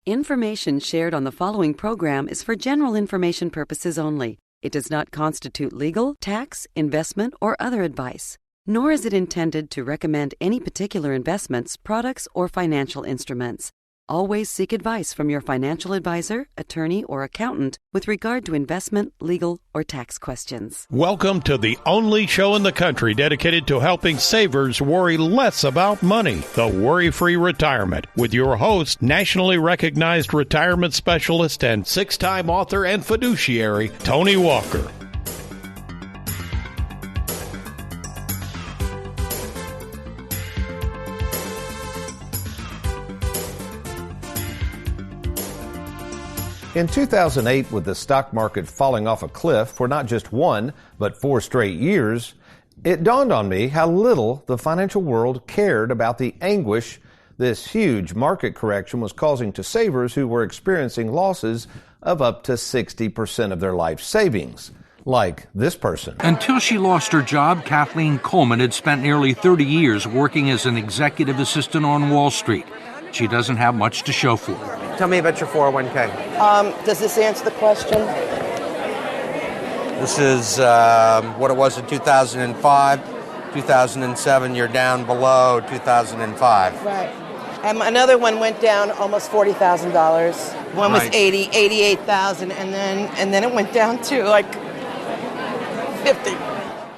Information shared on the following program is for general information purposes only. It does not constitute legal, tax, investment, or other advice, nor is it intended to recommend any particular investments, products, or financial instruments. Always seek advice from your financial advisor, attorney, or accountant with regard to investment, legal, or tax questions. Welcome to the only show in the country dedicated to helping savers worry less about money, the Worry-Free Retirement, with your host, nationally recognized retirement specialist and six-time author and fiduciary, Tony Walker. In 2008, with the stock market falling off a cliff for not just one, but 4 straight years, it dawned on me how little the financial world cared about the anguish this huge market correction was causing to savers who were experiencing losses of up to 60% of their life savings, like this person. Until she lost her job, Kathleen Coleman had spent nearly 30 years working as an executive assistant on Wall Street. She doesn't have much to show for it. Tell me about your 401k. Does this answer the question? This is what it was in 2005. 2007, you're down below 2005. Right. And another one went down almost $40,000. One was Right. 88,000, and then it went down to like 50.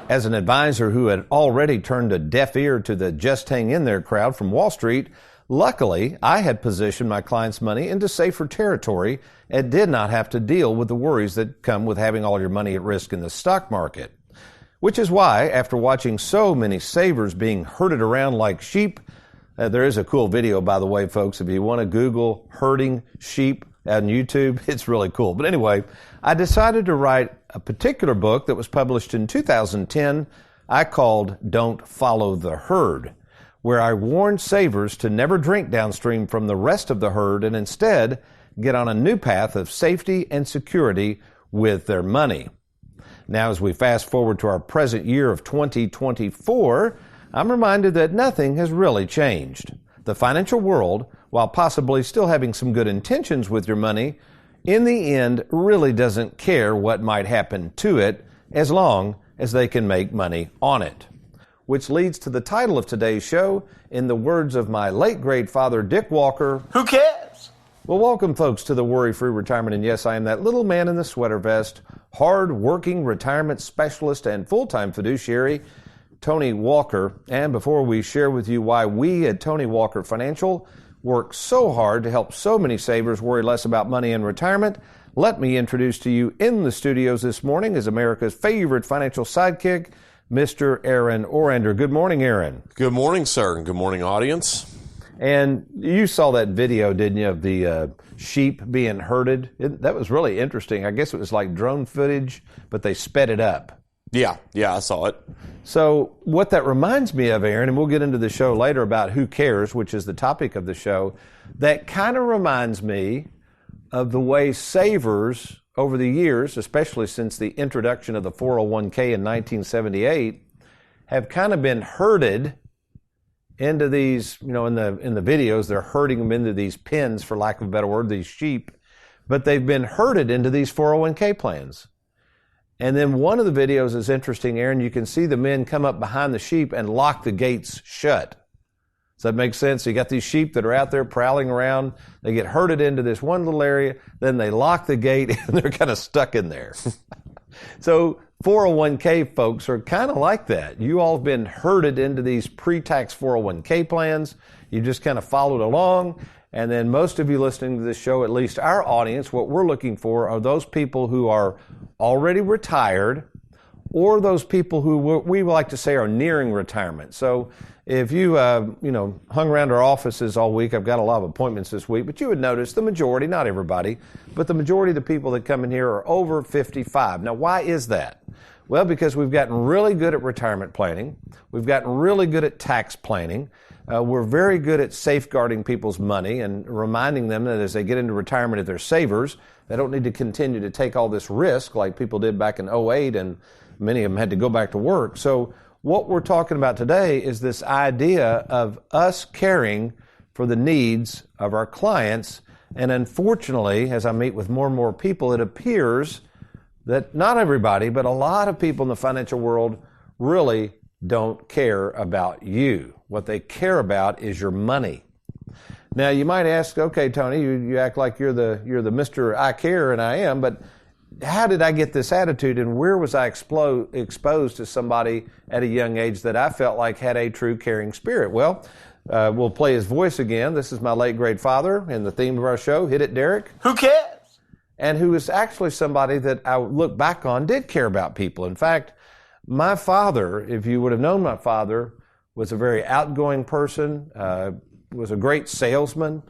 As an advisor who had already turned a deaf ear to the just hang in there crowd from Wall Street, luckily, I had positioned my clients' money into safer territory and did not have to deal with the worries that come with having all your money at risk in the stock market. Which is why, after watching so many savers being herded around like sheep, there is a cool video, by the way, folks. If you want to Google herding sheep on YouTube, it's really cool. But anyway, I decided to write a particular book that was published in 2010 I called Don't Follow the Herd, where I warned savers to never drink downstream from the rest of the herd and instead get on a new path of safety and security with their money. Now, as we fast forward to our present year of 2024, I'm reminded that nothing has really changed. The financial world, while possibly still having some good intentions with your money, in the end really doesn't care what might happen to it as long as they can make money on it. Which leads to the title of today's show, in the words of my late great father, Dick Walker. Who cares? Well, welcome, folks, to the Worry-Free Retirement. And yes, I am that little man in the sweater vest, hard-working retirement specialist and full-time fiduciary, Tony Walker. And before we share with you why we at Tony Walker Financial work so hard to help so many savers worry less about money in retirement, let me introduce to you in the studios this morning is America's favorite financial sidekick, Mr. Aaron Orander. Good morning, Aaron. Good morning, sir, and good morning, audience. And you saw that video, didn't you, of the sheep being herded? That was really interesting. I guess it was like drone footage, but they sped it up. Yeah, I saw it. So what that reminds me of, Aaron, and we'll get into the show later about who cares, which is the topic of the show, that kind of reminds me of the way savers over the years, especially since the introduction of the 401k in 1978, have kind of been herded into these, in the videos, they're herding them into these pens, for lack of a better word, these sheep, but they've been herded into these 401k plans. And then one of the videos is interesting, Aaron. You can see the men come up behind the sheep and lock the gates shut. Does that make sense? So you got these sheep that are out there prowling around. They get herded into this one little area. Then they lock the gate and they're kind of stuck in there. So 401k folks are kind of like that. You all have been herded into these pre-tax 401k plans. You just kind of followed along. And then most of you listening to this show, at least our audience, what we're looking for are those people who are already retired or those people who we like to say are nearing retirement. So if you, hung around our offices all week, I've got a lot of appointments this week, but you would notice the majority, not everybody, but the majority of the people that come in here are over 55. Now, why is that? Well, because we've gotten really good at retirement planning. We've gotten really good at tax planning. We're very good at safeguarding people's money and reminding them that as they get into retirement, if they're savers, they don't need to continue to take all this risk like people did back in 2008, and many of them had to go back to work. So what we're talking about today is this idea of us caring for the needs of our clients And unfortunately, as I meet with more and more people, it appears that not everybody, but a lot of people in the financial world really don't care about you. What they care about is your money. Now, you might ask, okay, Tony, you act like you're the Mr. I care, and I am, but how did I get this attitude, and where was I exposed to somebody at a young age that I felt like had a true caring spirit? Well, we'll play his voice again. This is my late great father, and the theme of our show, Hit It, Derek. Who cares? And who is actually somebody that I look back on did care about people. In fact, my father, if you would have known my father, was a very outgoing person, was a great salesman.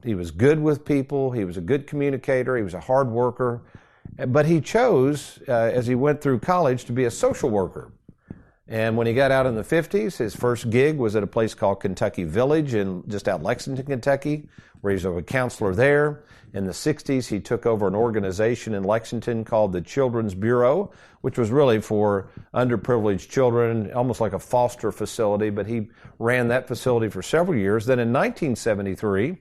He was good with people. He was a good communicator. He was a hard worker. But he chose, as he went through college, to be a social worker. And when he got out in the 50s, his first gig was at a place called Kentucky Village, just out Lexington, Kentucky, where he was a counselor there. In the 60s, he took over an organization in Lexington called the Children's Bureau, which was really for underprivileged children, almost like a foster facility, but he ran that facility for several years. Then in 1973,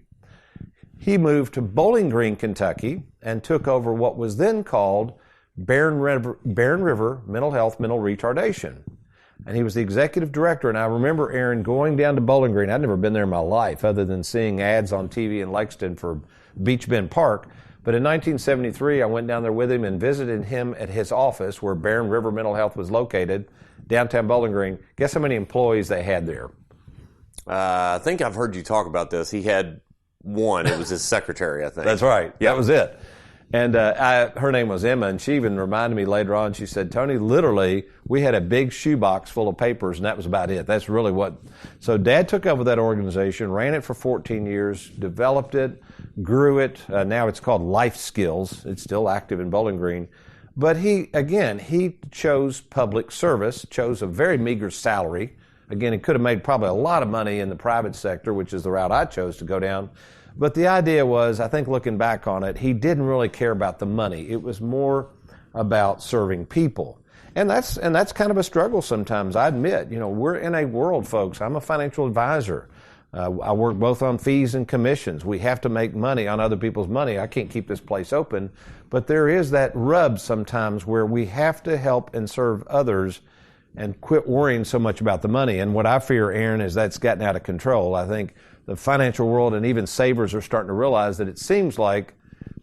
he moved to Bowling Green, Kentucky, and took over what was then called Barren River Mental Health, Mental Retardation. And he was the executive director. And I remember, Aaron, going down to Bowling Green. I'd never been there in my life other than seeing ads on TV in Lexington for Beach Bend Park. But in 1973, I went down there with him and visited him at his office where Barren River Mental Health was located, downtown Bowling Green. Guess how many employees they had there? I think I've heard you talk about this. He had one. It was his secretary, I think. That's right. Yep. That was it. And her name was Emma, and she even reminded me later on, she said, Tony, literally, we had a big shoebox full of papers, and that was about it. That's really what. So Dad took over that organization, ran it for 14 years, developed it, grew it. Now it's called Life Skills. It's still active in Bowling Green. But he chose public service, chose a very meager salary. Again, he could have made probably a lot of money in the private sector, which is the route I chose to go down. But the idea was, I think looking back on it, he didn't really care about the money. It was more about serving people. And that's kind of a struggle sometimes, I admit. You know, we're in a world, folks. I'm a financial advisor. I work both on fees and commissions. We have to make money on other people's money. I can't keep this place open. But there is that rub sometimes where we have to help and serve others and quit worrying so much about the money. And what I fear, Aaron, is that's gotten out of control. I think the financial world and even savers are starting to realize that it seems like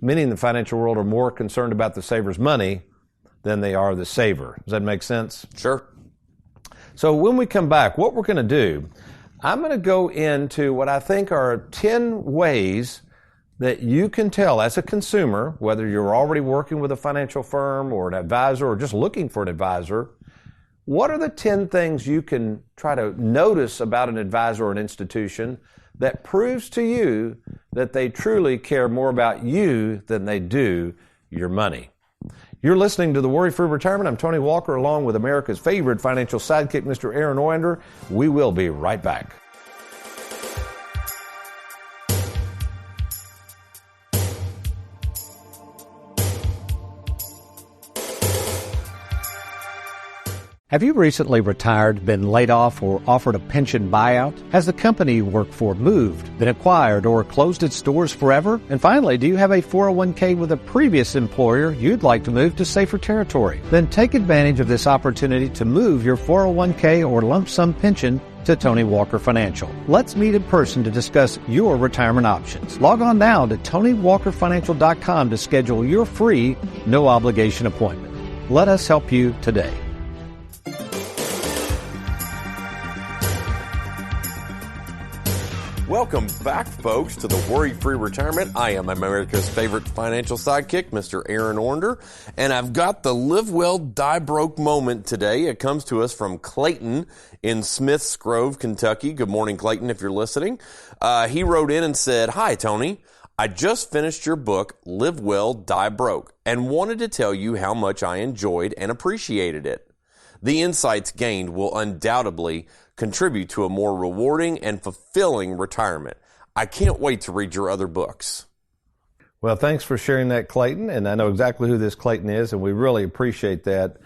many in the financial world are more concerned about the saver's money than they are the saver. Does that make sense? Sure. So when we come back, what we're going to do, I'm going to go into what I think are 10 ways that you can tell as a consumer, whether you're already working with a financial firm or an advisor or just looking for an advisor, what are the 10 things you can try to notice about an advisor or an institution that proves to you that they truly care more about you than they do your money? You're listening to The Worry-Free Retirement. I'm Tony Walker, along with America's favorite financial sidekick, Mr. Aaron Oander. We will be right back. Have you recently retired, been laid off, or offered a pension buyout? Has the company you work for moved, been acquired, or closed its doors forever? And finally, do you have a 401k with a previous employer you'd like to move to safer territory? Then take advantage of this opportunity to move your 401k or lump sum pension to Tony Walker Financial. Let's meet in person to discuss your retirement options. Log on now to TonyWalkerFinancial.com to schedule your free, no-obligation appointment. Let us help you today. Welcome back, folks, to the Worry-Free Retirement. I am America's favorite financial sidekick, Mr. Aaron Oander, and I've got the Live Well, Die Broke moment today. It comes to us from Clayton in Smiths Grove, Kentucky. Good morning, Clayton, if you're listening. He wrote in and said, "Hi, Tony. I just finished your book, Live Well, Die Broke, and wanted to tell you how much I enjoyed and appreciated it. The insights gained will undoubtedly contribute to a more rewarding and fulfilling retirement. I can't wait to read your other books." Well, thanks for sharing that, Clayton. And I know exactly who this Clayton is, and we really appreciate that.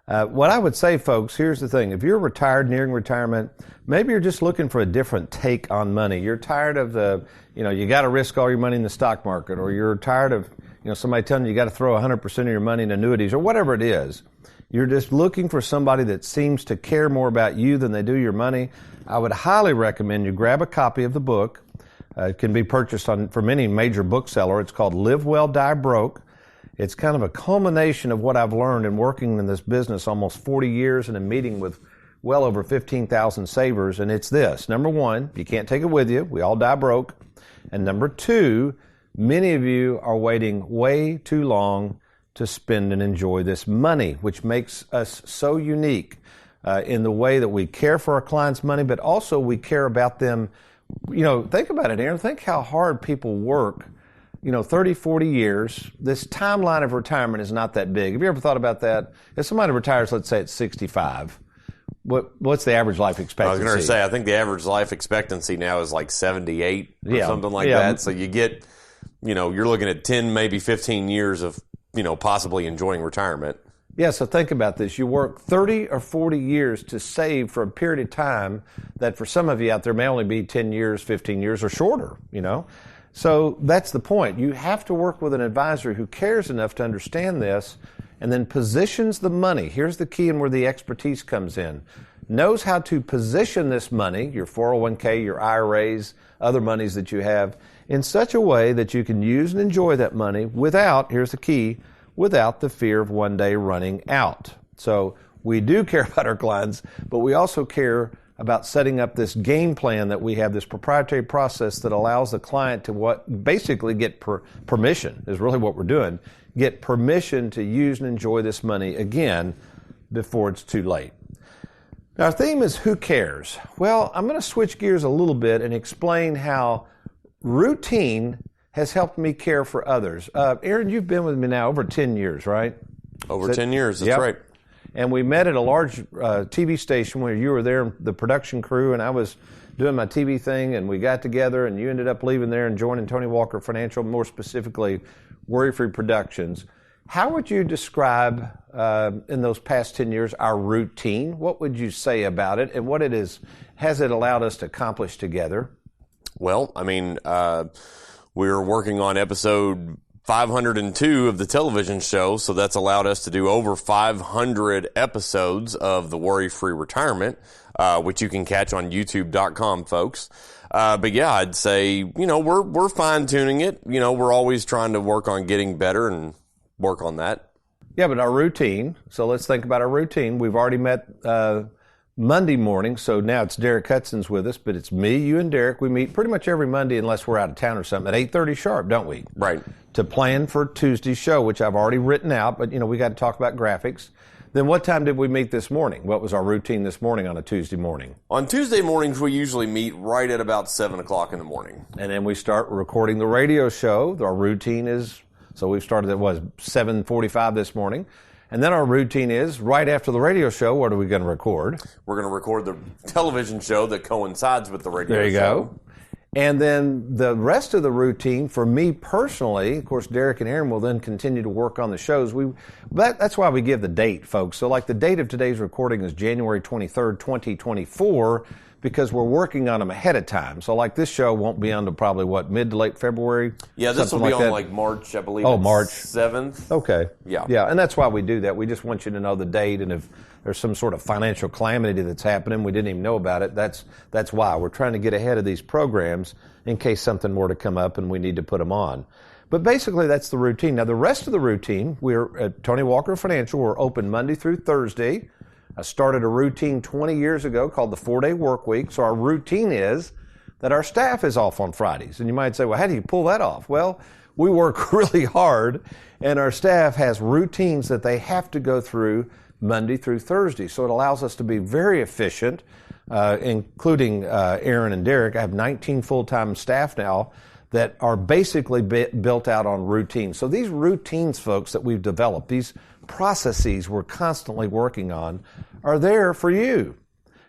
What I would say, folks, here's the thing. If you're retired, nearing retirement, maybe you're just looking for a different take on money. You're tired of you got to risk all your money in the stock market, or you're tired of, somebody telling you got to throw 100% of your money in annuities, or whatever it is. You're just looking for somebody that seems to care more about you than they do your money. I would highly recommend you grab a copy of the book. It can be purchased from any major bookseller. It's called Live Well, Die Broke. It's kind of a culmination of what I've learned in working in this business almost 40 years and in meeting with well over 15,000 savers. And it's this. Number one, you can't take it with you. We all die broke. And number two, many of you are waiting way too long to spend and enjoy this money, which makes us so unique in the way that we care for our clients' money, but also we care about them. Think about it, Aaron. Think how hard people work 30, 40 years. This timeline of retirement is not that big. Have you ever thought about that? If somebody retires, let's say at 65, what's the average life expectancy? I was going to say, I think the average life expectancy now is like 78 or something like that. So you get, you're looking at 10, maybe 15 years of, possibly enjoying retirement. Yeah, so think about this. You work 30 or 40 years to save for a period of time that for some of you out there may only be 10 years, 15 years, or shorter, So that's the point. You have to work with an advisor who cares enough to understand this and then positions the money. Here's the key and where the expertise comes in. Knows how to position this money, your 401k, your IRAs, other monies that you have, in such a way that you can use and enjoy that money without, here's the key, without the fear of one day running out. So we do care about our clients, but we also care about setting up this game plan that we have, this proprietary process that allows the client to basically get permission, is really what we're doing, get permission to use and enjoy this money again before it's too late. Now, our theme is who cares? Well, I'm going to switch gears a little bit and explain how routine has helped me care for others. Aaron, you've been with me now over 10 years, right? Over 10 years, that's right. And we met at a large TV station where you were there, the production crew, and I was doing my TV thing, and we got together, and you ended up leaving there and joining Tony Walker Financial, more specifically, Worry Free Productions. How would you describe, in those past 10 years, our routine? What would you say about it, and what it is, has it allowed us to accomplish together? Well, we're working on episode 502 of the television show, so that's allowed us to do over 500 episodes of the Worry Free Retirement, which you can catch on YouTube.com, folks. But yeah, I'd say, we're fine-tuning it. We're always trying to work on getting better and work on that. Yeah, but our routine, so let's think about our routine. We've already met Monday morning, so now it's Derek Hudson's with us, but it's me, you, and Derek. We meet pretty much every Monday unless we're out of town or something at 8:30 sharp, don't we? Right. To plan for Tuesday's show, which I've already written out, but, we got to talk about graphics. Then what time did we meet this morning? What was our routine this morning on a Tuesday morning? On Tuesday mornings, we usually meet right at about 7 o'clock in the morning. And then we start recording the radio show. Our routine is, so we've started at, 7:45 this morning. And then our routine is, right after the radio show, what are we going to record? We're going to record the television show that coincides with the radio show. There you go. And then the rest of the routine, for me personally, of course, Derek and Aaron will then continue to work on the shows. That's why we give the date, folks. So like the date of today's recording is January 23rd, 2024, because we're working on them ahead of time. So like this show won't be on to probably, mid to late February? Yeah, this will be on like March, I believe. Oh, March 7th. Okay. Yeah. Yeah, and that's why we do that. We just want you to know the date, and if there's some sort of financial calamity that's happening, we didn't even know about it, that's why. We're trying to get ahead of these programs in case something were to come up and we need to put them on. But basically, that's the routine. Now, the rest of the routine, we're at Tony Walker Financial. We're open Monday through Thursday. I started a routine 20 years ago called the 4-Day Work Week. So our routine is that our staff is off on Fridays. And you might say, well, how do you pull that off? Well, we work really hard, and our staff has routines that they have to go through Monday through Thursday. So it allows us to be very efficient, including Aaron and Derek. I have 19 full-time staff now that are basically built out on routines. So these routines, folks, that we've developed, these processes we're constantly working on, are there for you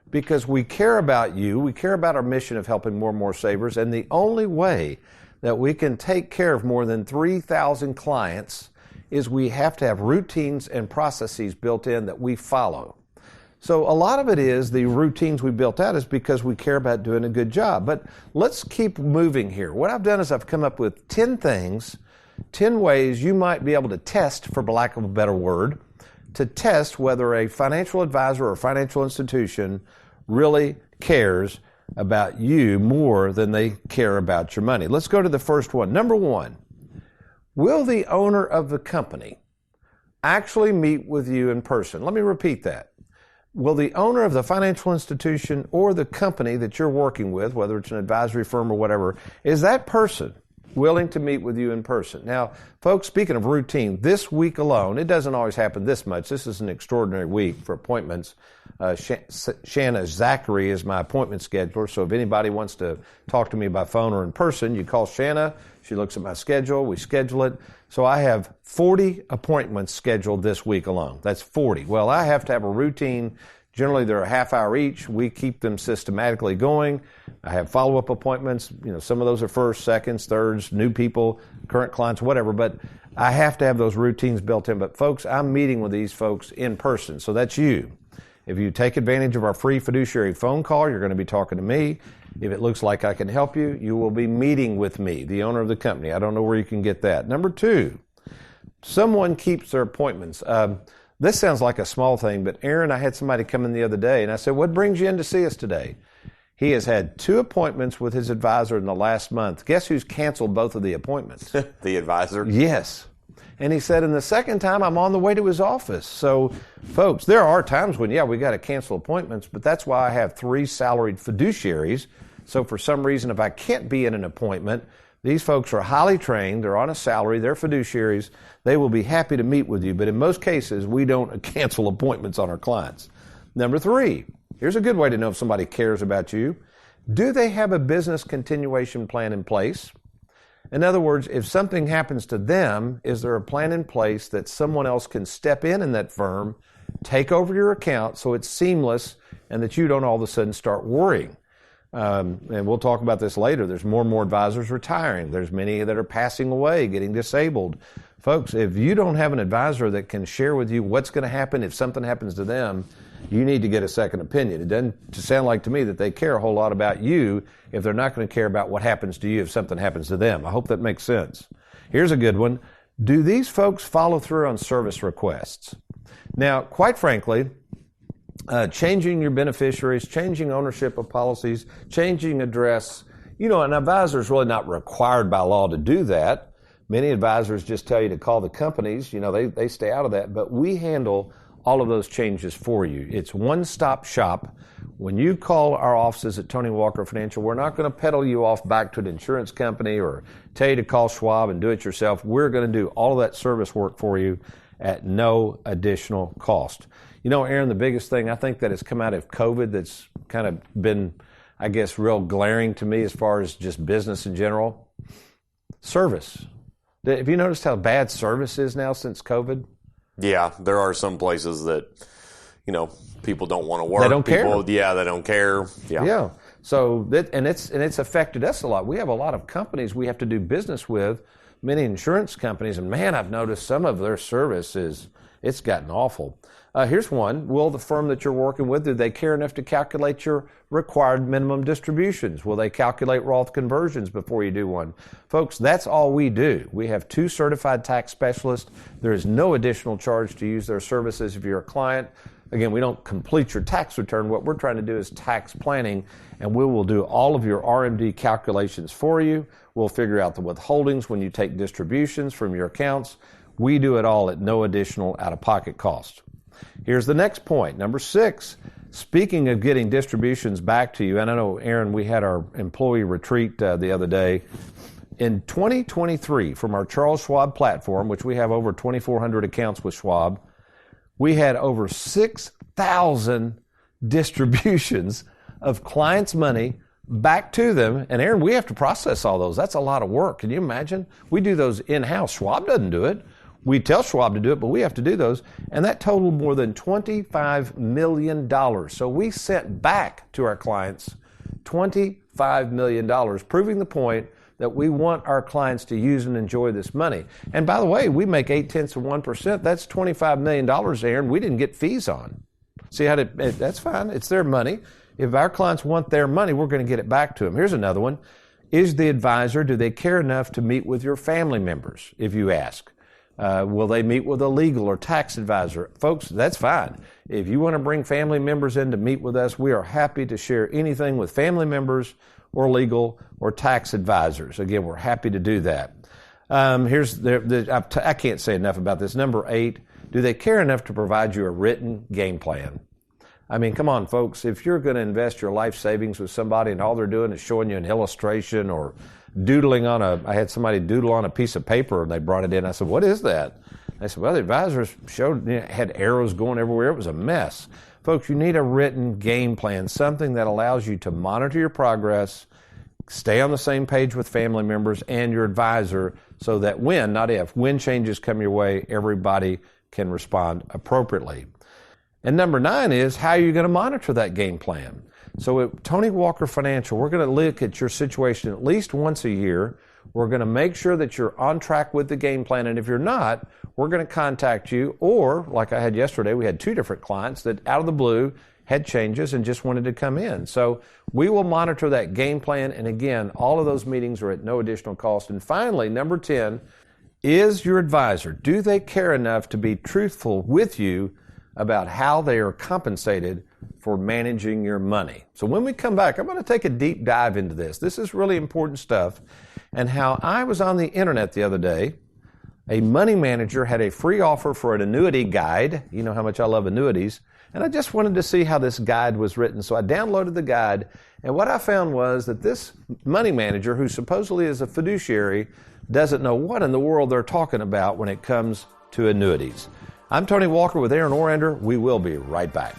because we care about you. We care about our mission of helping more and more savers. And the only way that we can take care of more than 3,000 clients is we have to have routines and processes built in that we follow. So a lot of it is the routines we built out is because we care about doing a good job. But let's keep moving here. What I've done is I've come up with 10 things, 10 ways you might be able to test, for lack of a better word, to test whether a financial advisor or financial institution really cares about you more than they care about your money. Let's go to the first one. Number one, will the owner of the company actually meet with you in person? Let me repeat that. Will the owner of the financial institution or the company that you're working with, whether it's an advisory firm or whatever, is that person willing to meet with you in person? Now, folks, speaking of routine, this week alone, it doesn't always happen this much. This is an extraordinary week for appointments. Shanna Zachary is my appointment scheduler, so if anybody wants to talk to me by phone or in person, you call Shanna. She looks at my schedule. We schedule it. So I have 40 appointments scheduled this week alone. That's 40. Well, I have to have a routine. Generally, they're a half hour each. We keep them systematically going. I have follow-up appointments. Some of those are first, seconds, thirds, new people, current clients, whatever. But I have to have those routines built in. But folks, I'm meeting with these folks in person. So that's you. If you take advantage of our free fiduciary phone call, you're going to be talking to me. If it looks like I can help you, you will be meeting with me, the owner of the company. I don't know where you can get that. Number two, someone keeps their appointments. This sounds like a small thing, but Aaron, I had somebody come in the other day, and I said, what brings you in to see us today? He has had 2 appointments with his advisor in the last month. Guess who's canceled both of the appointments? The advisor? Yes. And he said, and the second time I'm on the way to his office. So, folks, there are times when, we got to cancel appointments, but that's why I have 3 salaried fiduciaries. So for some reason, if I can't be in an appointment, these folks are highly trained, they're on a salary, they're fiduciaries, they will be happy to meet with you. But in most cases, we don't cancel appointments on our clients. Number 3, here's a good way to know if somebody cares about you. Do they have a business continuation plan in place? In other words, if something happens to them, is there a plan in place that someone else can step in that firm, take over your account so it's seamless and that you don't all of a sudden start worrying? And we'll talk about this later. There's more and more advisors retiring. There's many that are passing away, getting disabled. Folks, if you don't have an advisor that can share with you what's going to happen if something happens to them, you need to get a second opinion. It doesn't sound like to me that they care a whole lot about you if they're not going to care about what happens to you if something happens to them. I hope that makes sense. Here's a good one. Do these folks follow through on service requests? Now, quite frankly, changing your beneficiaries, changing ownership of policies, changing address, an advisor is really not required by law to do that. Many advisors just tell you to call the companies. They stay out of that. But we handle all of those changes for you. It's one-stop shop. When you call our offices at Tony Walker Financial, we're not going to peddle you off back to an insurance company or tell you to call Schwab and do it yourself. We're going to do all of that service work for you at no additional cost. Aaron, the biggest thing I think that has come out of COVID that's kind of been, I guess, real glaring to me as far as just business in general, service. Have you noticed how bad service is now since COVID? Yeah, there are some places that, people don't want to work. They don't care. They don't care. Yeah. So it's affected us a lot. We have a lot of companies we have to do business with, many insurance companies, and man, I've noticed some of their service it's gotten awful. Here's one. Will the firm that you're working with, do they care enough to calculate your required minimum distributions? Will they calculate Roth conversions before you do one? Folks, that's all we do. We have 2 certified tax specialists. There is no additional charge to use their services if you're a client. Again, we don't complete your tax return. What we're trying to do is tax planning, and we will do all of your RMD calculations for you. We'll figure out the withholdings when you take distributions from your accounts. We do it all at no additional out-of-pocket cost. Here's the next point, number 6. Speaking of getting distributions back to you, and I know, Aaron, we had our employee retreat the other day. In 2023, from our Charles Schwab platform, which we have over 2,400 accounts with Schwab, we had over 6,000 distributions of clients' money back to them. And Aaron, we have to process all those. That's a lot of work. Can you imagine? We do those in-house. Schwab doesn't do it. We tell Schwab to do it, but we have to do those. And that totaled more than $25 million. So we sent back to our clients $25 million, proving the point that we want our clients to use and enjoy this money. And by the way, we make 0.8%. That's $25 million, Aaron, we didn't get fees on. See how that's fine. It's their money. If our clients want their money, we're going to get it back to them. Here's another one. Is the advisor, do they care enough to meet with your family members, if you ask? Will they meet with a legal or tax advisor? Folks, that's fine. If you want to bring family members in to meet with us, we are happy to share anything with family members or legal or tax advisors. Again, we're happy to do that. I can't say enough about this. Number 8, do they care enough to provide you a written game plan? I mean, come on, folks. If you're going to invest your life savings with somebody and all they're doing is showing you an illustration or doodling I had somebody doodle on a piece of paper and they brought it in. I said, what is that? They said, well, the advisors had arrows going everywhere. It was a mess. Folks, you need a written game plan, something that allows you to monitor your progress, stay on the same page with family members and your advisor so that when changes come your way, everybody can respond appropriately. And number 9 is, how are you going to monitor that game plan? So at Tony Walker Financial, we're going to look at your situation at least once a year. We're going to make sure that you're on track with the game plan. And if you're not, we're going to contact you. Or, like I had yesterday, we had 2 different clients that out of the blue had changes and just wanted to come in. So we will monitor that game plan. And again, all of those meetings are at no additional cost. And finally, number 10, is your advisor, do they care enough to be truthful with you about how they are compensated for managing your money? So when we come back, I'm going to take a deep dive into this. This is really important stuff. And how I was on the internet the other day, a money manager had a free offer for an annuity guide. You know how much I love annuities. And I just wanted to see how this guide was written. So I downloaded the guide. And what I found was that this money manager, who supposedly is a fiduciary, doesn't know what in the world they're talking about when it comes to annuities. I'm Tony Walker with Aaron Orander. We will be right back.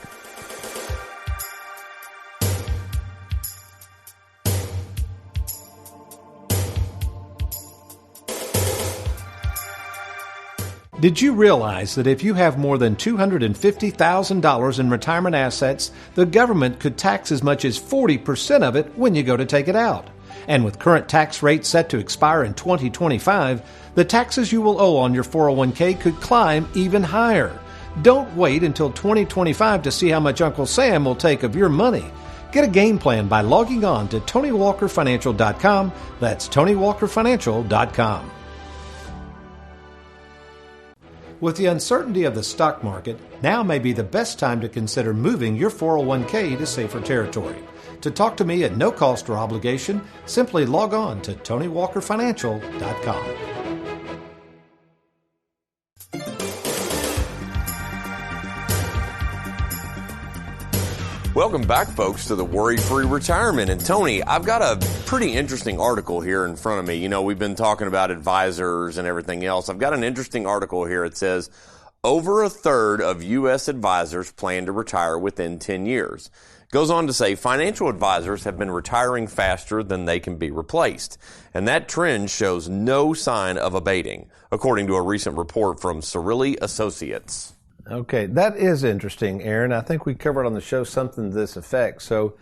Did you realize that if you have more than $250,000 in retirement assets, the government could tax as much as 40% of it when you go to take it out? And with current tax rates set to expire in 2025, the taxes you will owe on your 401k could climb even higher. Don't wait until 2025 to see how much Uncle Sam will take of your money. Get a game plan by logging on to TonyWalkerFinancial.com. That's TonyWalkerFinancial.com. With the uncertainty of the stock market, now may be the best time to consider moving your 401k to safer territory. To talk to me at no cost or obligation, simply log on to TonyWalkerFinancial.com. Welcome back, folks, to the Worry-Free Retirement. And Tony, I've got a pretty interesting article here in front of me. You know, we've been talking about advisors and everything else. I've got an interesting article here. It says, over a third of U.S. advisors plan to retire within 10 years. It goes on to say, financial advisors have been retiring faster than they can be replaced. And that trend shows no sign of abating, according to a recent report from Cirilli Associates. Okay, that is interesting, Aaron. I think we covered on the show something to this effect. So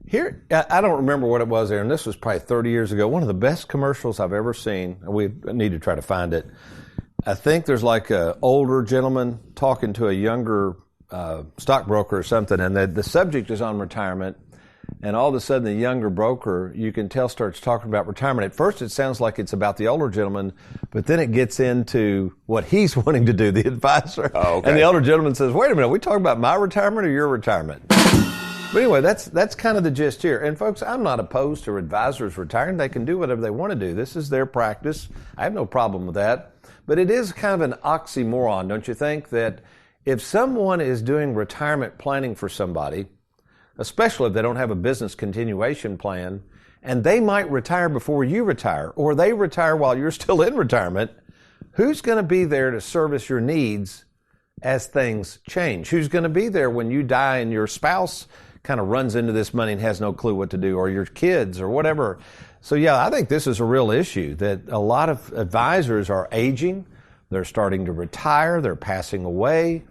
here, I don't remember what it was, Aaron. This was probably 30 years ago. One of the best commercials I've ever seen. We need to try to find it. I think there's like an older gentleman talking to a younger stockbroker or something, and the subject is on retirement. And all of a sudden, the younger broker, you can tell, starts talking about retirement. At first, it sounds like it's about the older gentleman, but then it gets into what he's wanting to do, the advisor. Oh, okay. And the older gentleman says, wait a minute, are we talking about my retirement or your retirement? But anyway, that's kind of the gist here. And folks, I'm not opposed to advisors retiring. They can do whatever they want to do. This is their practice. I have no problem with that. But it is kind of an oxymoron, don't you think, that if someone is doing retirement planning for somebody, especially if they don't have a business continuation plan, and they might retire before you retire, or they retire while you're still in retirement, who's going to be there to service your needs as things change? Who's going to be there when you die and your spouse kind of runs into this money and has no clue what to do, or your kids, or whatever? So yeah, I think this is a real issue, that a lot of advisors are aging, they're starting to retire, they're passing away.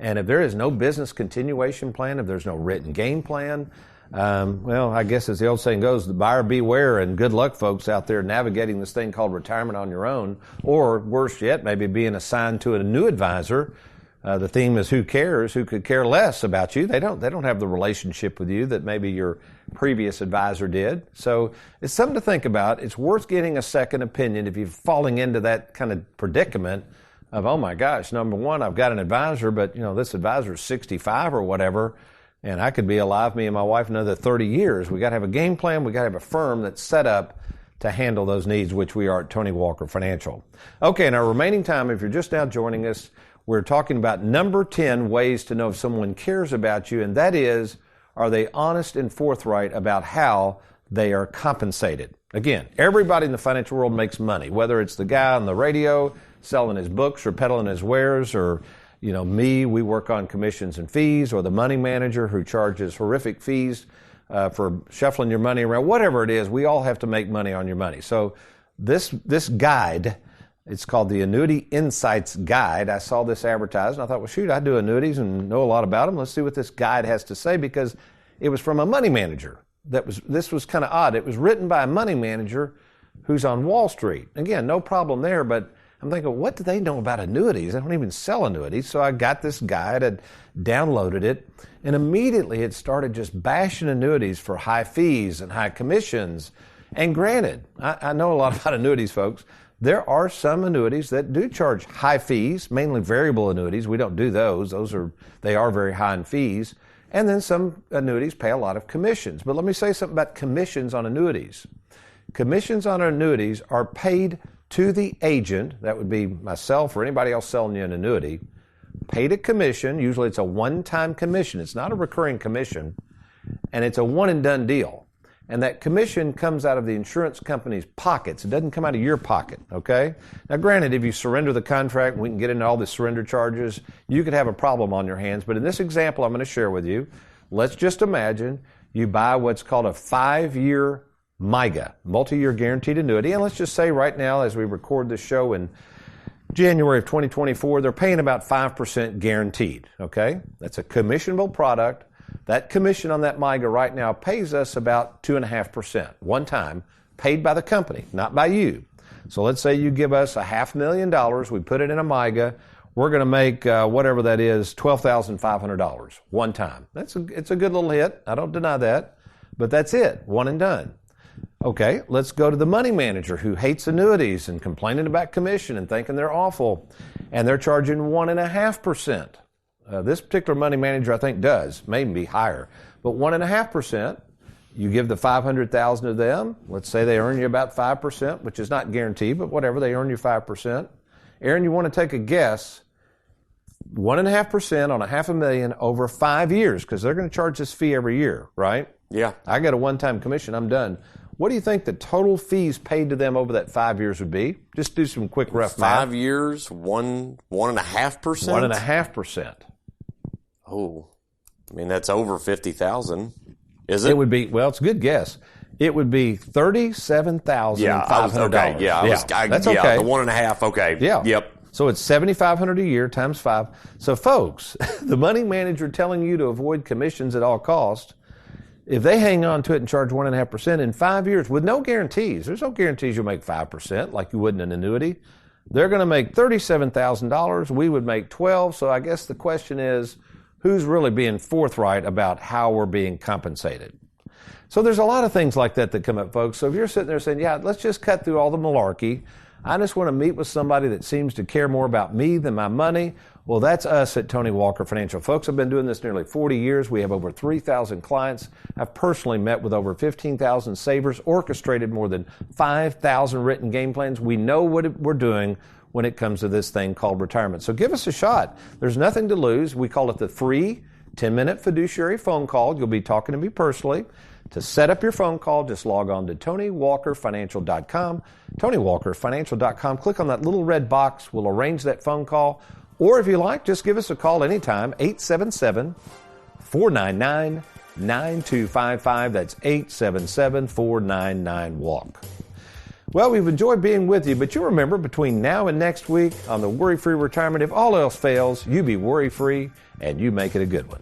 And if there is no business continuation plan, if there's no written game plan, Well, I guess as the old saying goes, the buyer beware, and good luck, folks, out there navigating this thing called retirement on your own, or worse yet, maybe being assigned to a new advisor. The theme is who cares, who could care less about you. They don't have the relationship with you that maybe your previous advisor did. So it's something to think about. It's worth getting a second opinion if you're falling into that kind of predicament of, oh my gosh, number one, I've got an advisor, but this advisor is 65 or whatever, and I could be alive, me and my wife, another 30 years. We got to have a game plan. We got to have a firm that's set up to handle those needs, which we are at Tony Walker Financial. Okay, in our remaining time, if you're just now joining us, we're talking about number 10 ways to know if someone cares about you, and that is, are they honest and forthright about how they are compensated? Again, everybody in the financial world makes money, whether it's the guy on the radio selling his books or peddling his wares, or me, we work on commissions and fees, or the money manager who charges horrific fees for shuffling your money around. Whatever it is, we all have to make money on your money. So this guide, it's called the Annuity Insights Guide. I saw this advertised and I thought, well, shoot, I do annuities and know a lot about them. Let's see what this guide has to say, because it was from a money manager. This was kind of odd. It was written by a money manager who's on Wall Street. Again, no problem there, but I'm thinking, what do they know about annuities? I don't even sell annuities. So I got this guide and downloaded it, and immediately it started just bashing annuities for high fees and high commissions. And granted, I know a lot about annuities, folks. There are some annuities that do charge high fees, mainly variable annuities. We don't do those. They are very high in fees. And then some annuities pay a lot of commissions. But let me say something about commissions on annuities. Commissions on annuities are paid to the agent, that would be myself or anybody else selling you an annuity, paid a commission. Usually it's a one-time commission. It's not a recurring commission, and it's a one-and-done deal. And that commission comes out of the insurance company's pockets. It doesn't come out of your pocket, okay? Now, granted, if you surrender the contract, we can get into all the surrender charges, you could have a problem on your hands. But in this example I'm going to share with you, let's just imagine you buy what's called a 5-year MIGA, multi-year guaranteed annuity. And let's just say right now, as we record this show in January of 2024, they're paying about 5% guaranteed, okay? That's a commissionable product. That commission on that MIGA right now pays us about 2.5%, one time, paid by the company, not by you. So let's say you give us $500,000, we put it in a MIGA, we're going to make whatever that is, $12,500, one time. It's a good little hit, I don't deny that, but that's it, one and done. Okay, let's go to the money manager who hates annuities and complaining about commission and thinking they're awful, and they're charging 1.5%. This particular money manager, I think, does, maybe be higher, but 1.5%. You give the $500,000 to them. Let's say they earn you about 5%, which is not guaranteed, but whatever, they earn you 5%. Aaron, you want to take a guess? 1.5% on $500,000 over 5 years, because they're going to charge this fee every year, right? Yeah. I got a one-time commission. I'm done. What do you think the total fees paid to them over that 5 years would be? Just do some quick rough math. 5 years, 1.5%? 1.5%. Oh, I mean, that's over 50,000. Is it? It would be, well, it's a good guess. It would be $37,500. That's okay. The 1.5, okay. Yeah. Yep. So it's $7,500 a year times 5. So folks, the money manager telling you to avoid commissions at all costs, if they hang on to it and charge 1.5% in 5 years with no guarantees, there's no guarantees you'll make 5% like you would in an annuity. They're going to make $37,000. We would make $12,000. So I guess the question is, who's really being forthright about how we're being compensated? So there's a lot of things like that come up, folks. So if you're sitting there saying, yeah, let's just cut through all the malarkey, I just want to meet with somebody that seems to care more about me than my money, well, that's us at Tony Walker Financial. Folks, I've been doing this nearly 40 years. We have over 3,000 clients. I've personally met with over 15,000 savers, orchestrated more than 5,000 written game plans. We know what we're doing when it comes to this thing called retirement. So give us a shot. There's nothing to lose. We call it the free 10-minute fiduciary phone call. You'll be talking to me personally. To set up your phone call, just log on to TonyWalkerFinancial.com, TonyWalkerFinancial.com. Click on that little red box. We'll arrange that phone call. Or if you like, just give us a call anytime, 877-499-9255. That's 877-499-WALK. Well, we've enjoyed being with you, but you remember, between now and next week on the Worry-Free Retirement, if all else fails, you be worry-free and you make it a good one.